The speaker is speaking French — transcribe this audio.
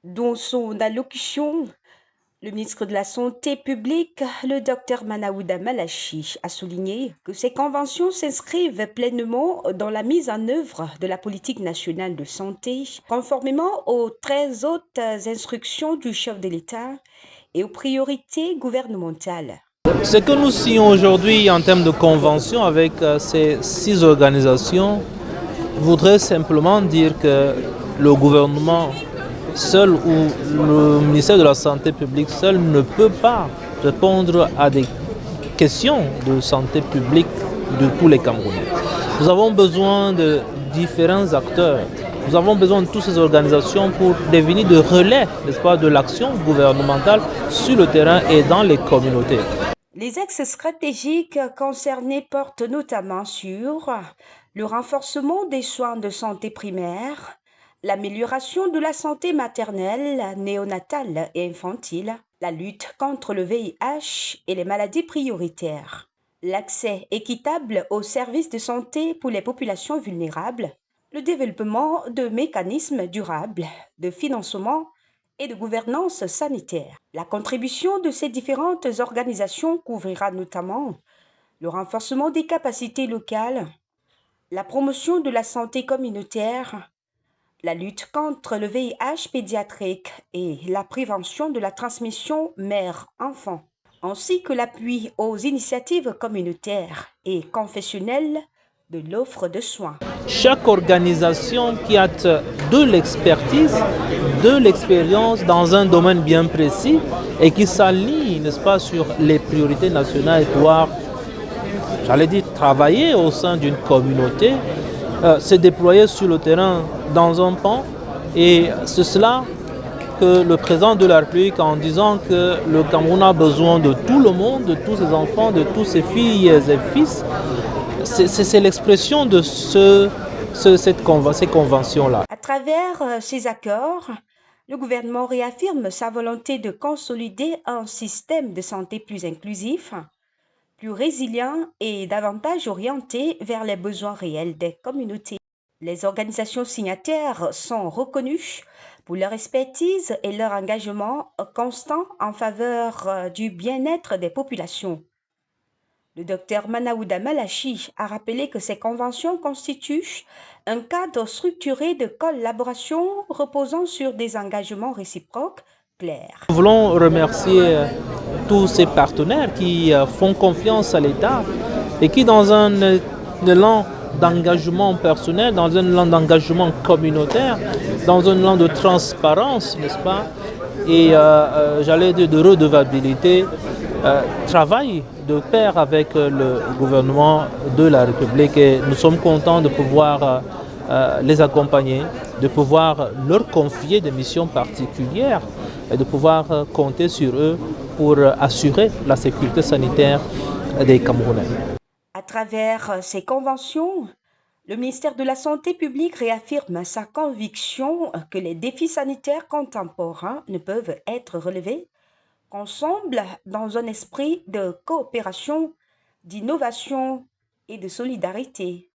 Dans son allocution, le ministre de la Santé publique, le docteur Manaouda Malachi, a souligné que ces conventions s'inscrivent pleinement dans la mise en œuvre de la politique nationale de santé, conformément aux 13 autres instructions du chef de l'État et aux priorités gouvernementales. Ce que nous signons aujourd'hui en termes de convention avec ces 6 organisations voudrait simplement dire que le gouvernement seul ou le ministère de la Santé publique seul ne peut pas répondre à des questions de santé publique de tous les Camerounais. Nous avons besoin de différents acteurs. Nous avons besoin de toutes ces organisations pour devenir de relais, n'est-ce pas, de l'action gouvernementale sur le terrain et dans les communautés. Les axes stratégiques concernés portent notamment sur le renforcement des soins de santé primaire, l'amélioration de la santé maternelle, néonatale et infantile, la lutte contre le VIH et les maladies prioritaires, l'accès équitable aux services de santé pour les populations vulnérables, le développement de mécanismes durables de financement et de gouvernance sanitaire. La contribution de ces différentes organisations couvrira notamment le renforcement des capacités locales, la promotion de la santé communautaire, la lutte contre le VIH pédiatrique et la prévention de la transmission mère-enfant, ainsi que l'appui aux initiatives communautaires et confessionnelles de l'offre de soins. Chaque organisation qui a de l'expertise, de l'expérience dans un domaine bien précis et qui s'aligne, n'est-ce pas, sur les priorités nationales et pouvoir, j'allais dire, travailler au sein d'une communauté, se déployer sur le terrain dans un pan. Et c'est cela que le président de la République, en disant que le Cameroun a besoin de tout le monde, de tous ses enfants, de tous ses filles et fils, c'est l'expression de ces conventions-là. À travers ces accords, le gouvernement réaffirme sa volonté de consolider un système de santé plus inclusif, plus résilient et davantage orienté vers les besoins réels des communautés. Les organisations signataires sont reconnues pour leur expertise et leur engagement constant en faveur du bien-être des populations. Le docteur Manaouda Malachi a rappelé que ces conventions constituent un cadre structuré de collaboration reposant sur des engagements réciproques clairs. Nous voulons remercier tous ces partenaires qui font confiance à l'État et qui, dans un élan d'engagement personnel, dans un élan d'engagement communautaire, dans un élan de transparence, n'est-ce pas, et j'allais dire de redevabilité, travaillent de pair avec le gouvernement de la République et nous sommes contents de pouvoir les accompagner, de pouvoir leur confier des missions particulières et de pouvoir compter sur eux pour assurer la sécurité sanitaire des Camerounais. À travers ces conventions, le ministère de la Santé publique réaffirme sa conviction que les défis sanitaires contemporains ne peuvent être relevés qu'ensemble dans un esprit de coopération, d'innovation et de solidarité.